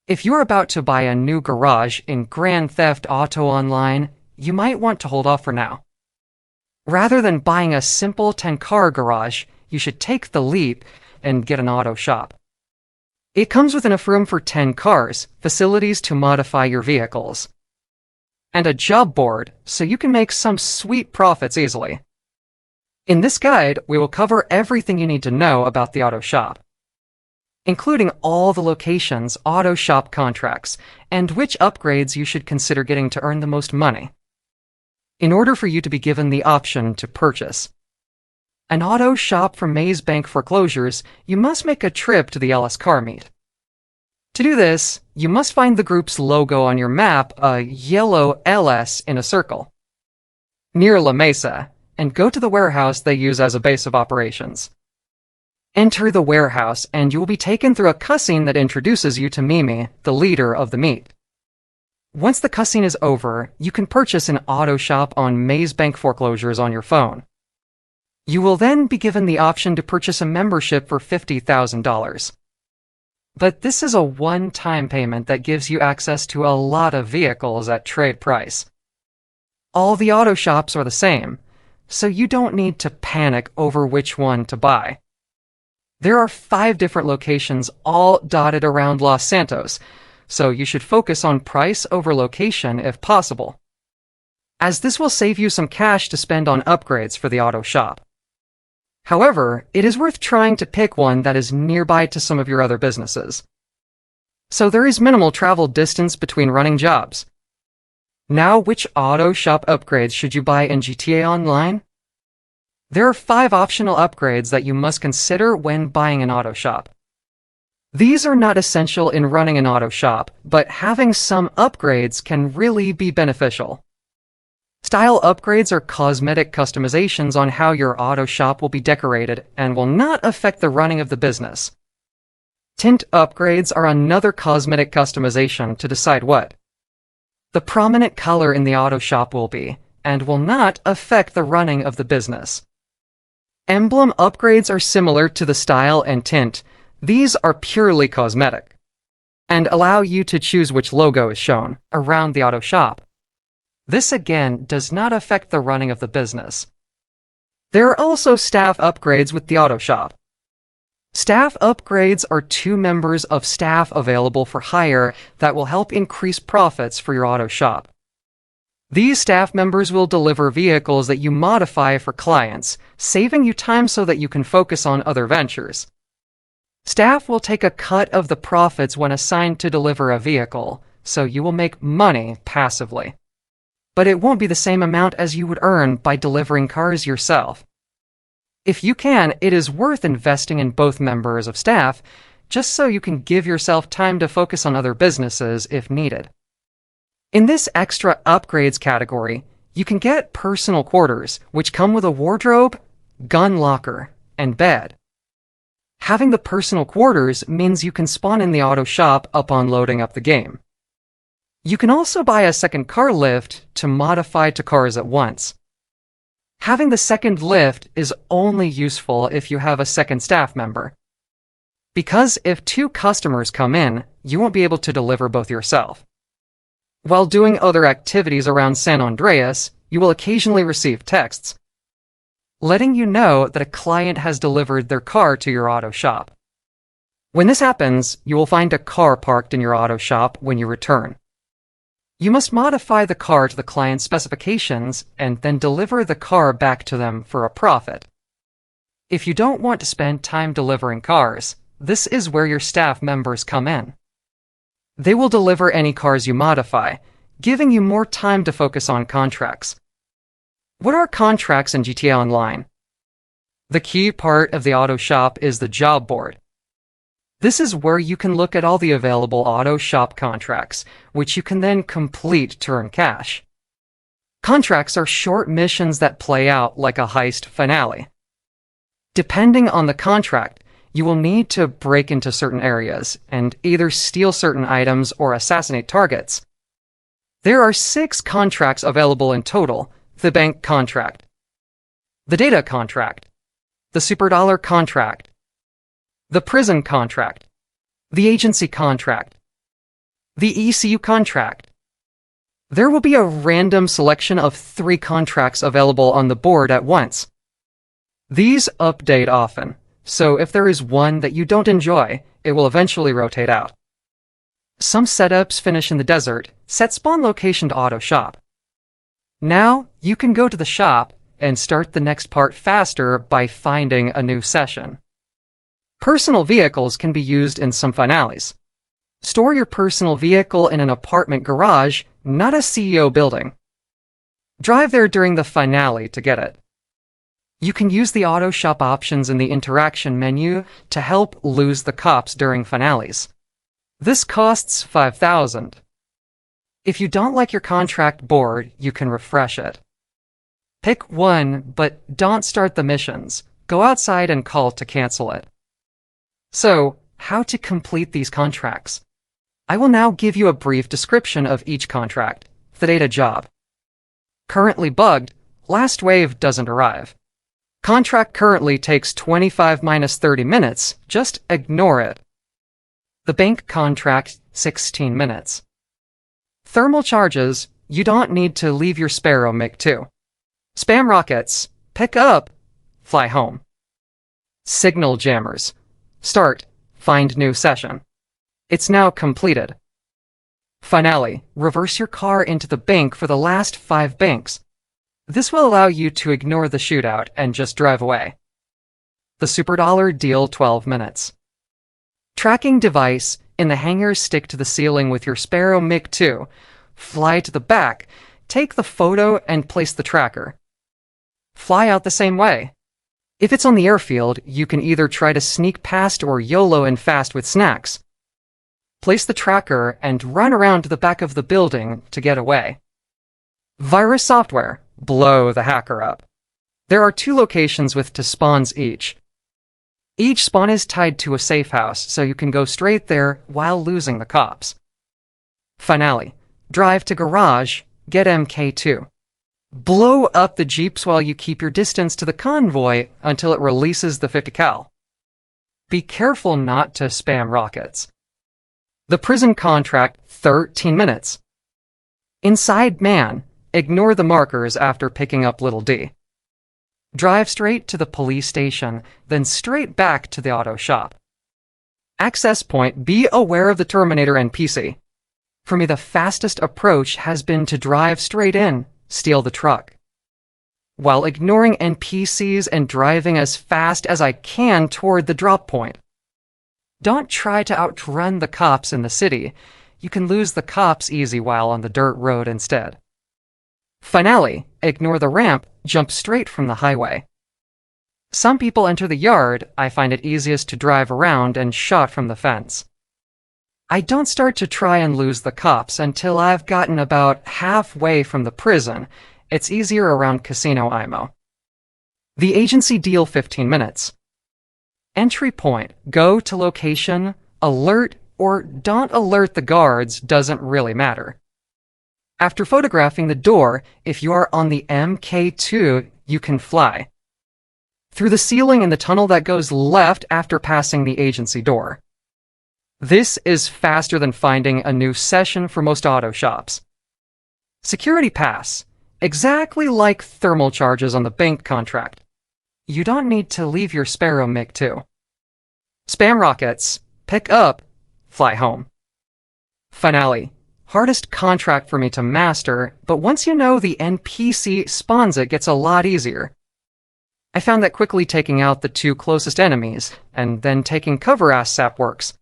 If you're about to buy a new garage in Grand Theft Auto Online, you might want to hold off for now. Rather than buying a simple 10-car garage, you should take the leap and get an auto shop. It comes with enough room for 10 cars, facilities to modify your vehicles, and a job board so you can make some sweet profits easily. In this guide, we will cover everything you need to know about the auto shop, including all the locations, auto shop contracts, and which upgrades you should consider getting to earn the most money, in order for you to be given the option to purchase an auto shop from Maze Bank Foreclosures. You must make a trip to the LS Car Meet. To do this, you must find the group's logo on your map, a yellow LS in a circle, near La Mesa, and go to the warehouse they use as a base of operations. Enter the warehouse, and you will be taken through a cutscene that introduces you to Mimi, the leader of the meet. Once the cutscene is over, you can purchase an auto shop on Maze Bank Foreclosures on your phone. You will then be given the option to purchase a membership for $50,000. But this is a one-time payment that gives you access to a lot of vehicles at trade price. All the auto shops are the same, so you don't need to panic over which one to buy. There are 5 different locations all dotted around Los Santos, so you should focus on price over location if possible, as this will save you some cash to spend on upgrades for the auto shop. However, it is worth trying to pick one that is nearby to some of your other businesses, so there is minimal travel distance between running jobs. Now, which auto shop upgrades should you buy in GTA Online? There are 5 optional upgrades that you must consider when buying an auto shop. These are not essential in running an auto shop, but having some upgrades can really be beneficial. Style upgrades are cosmetic customizations on how your auto shop will be decorated and will not affect the running of the business. Tint upgrades are another cosmetic customization to decide what the prominent color in the auto shop will be, and will not affect the running of the business. Emblem upgrades are similar to the style and tint. These are purely cosmetic, and allow you to choose which logo is shown around the auto shop. This again does not affect the running of the business. There are also staff upgrades with the auto shop. Staff upgrades are 2 members of staff available for hire that will help increase profits for your auto shop. These staff members will deliver vehicles that you modify for clients, saving you time so that you can focus on other ventures. Staff will take a cut of the profits when assigned to deliver a vehicle, so you will make money passively. But it won't be the same amount as you would earn by delivering cars yourself. If you can, it is worth investing in both members of staff, just so you can give yourself time to focus on other businesses if needed. In this extra upgrades category, you can get personal quarters, which come with a wardrobe, gun locker, and bed. Having the personal quarters means you can spawn in the auto shop upon loading up the game. You can also buy a second car lift to modify 2 cars at once. Having the second lift is only useful if you have a second staff member, because if 2 customers come in, you won't be able to deliver both yourself. While doing other activities around San Andreas, you will occasionally receive texts letting you know that a client has delivered their car to your auto shop. When this happens, you will find a car parked in your auto shop when you return. You must modify the car to the client's specifications and then deliver the car back to them for a profit. If you don't want to spend time delivering cars, this is where your staff members come in. They will deliver any cars you modify, giving you more time to focus on contracts. What are contracts in GTA Online? The key part of the auto shop is the job board. This is where you can look at all the available auto shop contracts, which you can then complete to earn cash. Contracts are short missions that play out like a heist finale. Depending on the contract, you will need to break into certain areas and either steal certain items or assassinate targets. There are 6 contracts available in total: the bank contract, the data contract, the superdollar contract, the prison contract, the agency contract, The ECU contract. There will be a random selection of 3 contracts available on the board at once. These update often, so if there is one that you don't enjoy, it will eventually rotate out. Some setups finish in the desert, set spawn location to Auto Shop. Now, you can go to the shop and start the next part faster by finding a new session. Personal vehicles can be used in some finales. Store your personal vehicle in an apartment garage, not a CEO building. Drive there during the finale to get it. You can use the Auto Shop options in the interaction menu to help lose the cops during finales. This costs $5,000. If you don't like your contract board, you can refresh it. Pick one, but don't start the missions. Go outside and call to cancel it. So, how to complete these contracts? I will now give you a brief description of each contract. The data job. Currently bugged, last wave doesn't arrive. Contract currently takes 25 minus 30 minutes, just ignore it. The bank contract, 16 minutes. Thermal charges, you don't need to leave your Sparrow MiG-2. Spam rockets, pick up, fly home. Signal jammers, start, find new session. It's now completed. Finale, reverse your car into the bank for the last 5 banks. This will allow you to ignore the shootout and just drive away. The Super Dollar deal 12 minutes. Tracking device, in the hangar stick to the ceiling with your Sparrow MiG-2. Fly to the back, take the photo and place the tracker. Fly out the same way. If it's on the airfield, you can either try to sneak past or YOLO and fast with snacks. Place the tracker and run around to the back of the building to get away. Virus software, blow the hacker up. There are 2 locations with 2 spawns each. Each spawn is tied to a safe house, so you can go straight there while losing the cops. Finale, drive to garage, get MK2. Blow up the jeeps while you keep your distance to the convoy until it releases the 50 cal. Be careful not to spam rockets. The prison contract, 13 minutes. Inside man, ignore the markers after picking up Little D. Drive straight to the police station, then straight back to the auto shop. Access point, be aware of the Terminator NPC. For me, the fastest approach has been to drive straight in, steal the truck, while ignoring NPCs and driving as fast as I can toward the drop point. Don't try to outrun the cops in the city. You can lose the cops easy while on the dirt road instead. Finale, ignore the ramp, jump straight from the highway. Some people enter the yard. I find it easiest to drive around and shot from the fence. I don't start to try and lose the cops until I've gotten about halfway from the prison. It's easier around Casino IMO. The agency deal 15 minutes. Entry point, go to location, alert or don't alert the guards doesn't really matter. After photographing the door, if you are on the MK2, you can fly through the ceiling in the tunnel that goes left after passing the agency door. This is faster than finding a new session for most auto shops. Security pass, exactly like thermal charges on the bank contract. You don't need to leave your Sparrow MiG-2. Spam rockets, pick up, fly home. Finale, hardest contract for me to master, but once you know the NPC spawns it gets a lot easier. I found that quickly taking out the 2 closest enemies, and then taking cover ASAP works.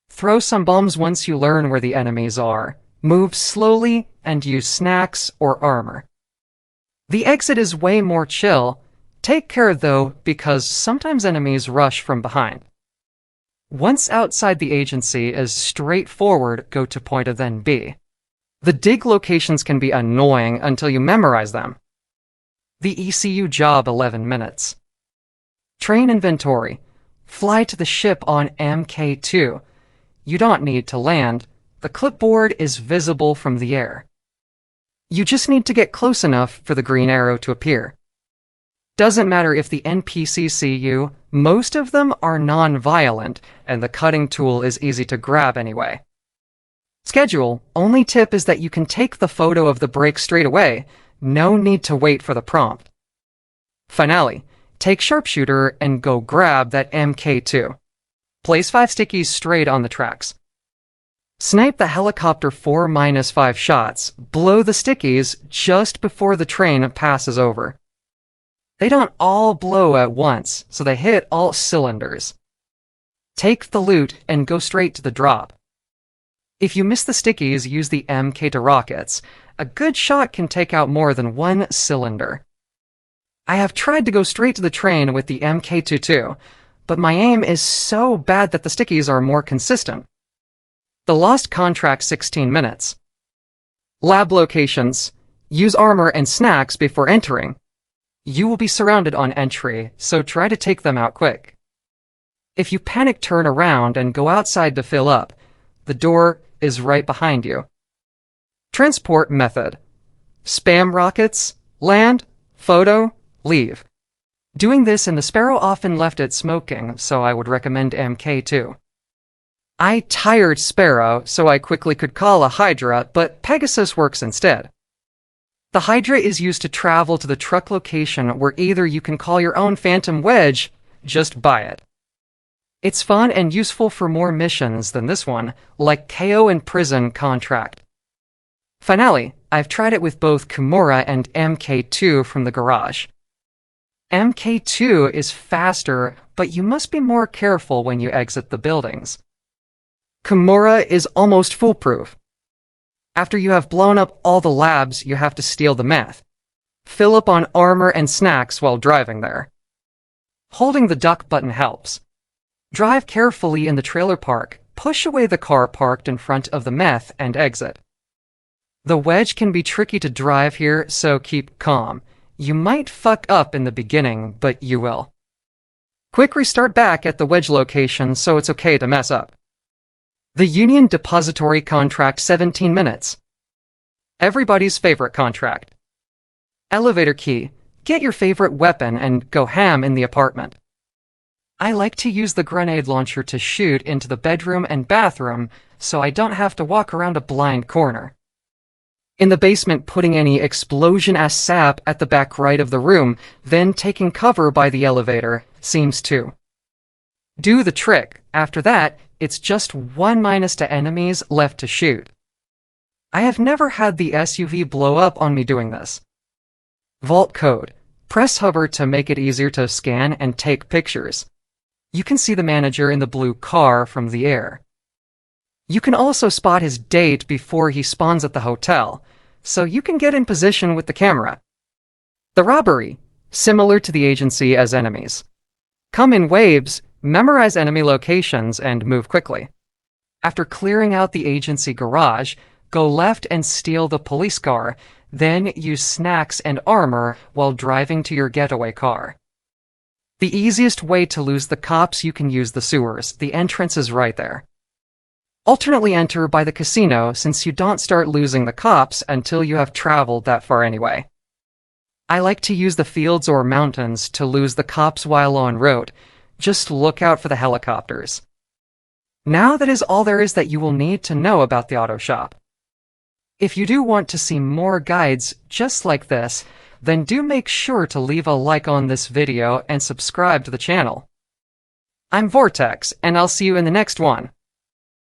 Throw some bombs once you learn where the enemies are. Move slowly and use snacks or armor. The exit is way more chill. Take care though, because sometimes enemies rush from behind. Once outside the agency is straightforward, go to point A then B. The dig locations can be annoying until you memorize them. The ECU job 11 minutes. Train inventory. Fly to the ship on MK2. You don't need to land. The clipboard is visible from the air. You just need to get close enough for the green arrow to appear. Doesn't matter if the NPCs see you, most of them are non-violent, and the cutting tool is easy to grab anyway. Schedule. Only tip is that you can take the photo of the break straight away. No need to wait for the prompt. Finale. Take sharpshooter and go grab that MK2. Place 5 stickies straight on the tracks. Snipe the helicopter 4-5 shots. Blow the stickies just before the train passes over. They don't all blow at once, so they hit all cylinders. Take the loot and go straight to the drop. If you miss the stickies, use the MK2 rockets. A good shot can take out more than one cylinder. I have tried to go straight to the train with the MK2 too, but my aim is so bad that the stickies are more consistent. The lost contract 16 minutes. Lab locations. Use armor and snacks before entering. You will be surrounded on entry, so try to take them out quick. If you panic, turn around and go outside to fill up. The door is right behind you. Transport method. Spam rockets, land, photo, leave. Doing this in the Sparrow often left it smoking, so I would recommend MK2. I tired Sparrow, so I quickly could call a Hydra, but Pegasus works instead. The Hydra is used to travel to the truck location where either you can call your own Phantom Wedge, just buy it. It's fun and useful for more missions than this one, like KO and Prison Contract. Finale. I've tried it with both Kimura and MK2 from the garage. MK2 is faster, but you must be more careful when you exit the buildings. Kimura is almost foolproof. After you have blown up all the labs, you have to steal the meth. Fill up on armor and snacks while driving there. Holding the duck button helps. Drive carefully in the trailer park, push away the car parked in front of the meth, and exit. The wedge can be tricky to drive here, so keep calm. You might fuck up in the beginning, but you will. Quick restart back at the wedge location, so it's okay to mess up. The Union Depository Contract 17 minutes. Everybody's favorite contract. Elevator key. Get your favorite weapon and go ham in the apartment. I like to use the grenade launcher to shoot into the bedroom and bathroom, so I don't have to walk around a blind corner. In the basement, putting any explosion-ass sap at the back right of the room, then taking cover by the elevator, seems to do the trick. After that, it's just 1- to enemies left to shoot. I have never had the SUV blow up on me doing this. Vault code. Press hover to make it easier to scan and take pictures. You can see the manager in the blue car from the air. You can also spot his date before he spawns at the hotel, so you can get in position with the camera. The robbery. Similar to the agency as enemies. Come in waves, memorize enemy locations, and move quickly. After clearing out the agency garage, go left and steal the police car, then use snacks and armor while driving to your getaway car. The easiest way to lose the cops, you can use the sewers. The entrance is right there. Alternately enter by the casino, since you don't start losing the cops until you have traveled that far anyway. I like to use the fields or mountains to lose the cops while en route. Just look out for the helicopters. Now that is all there is that you will need to know about the auto shop. If you do want to see more guides just like this, then do make sure to leave a like on this video and subscribe to the channel. I'm Vortex, and I'll see you in the next one.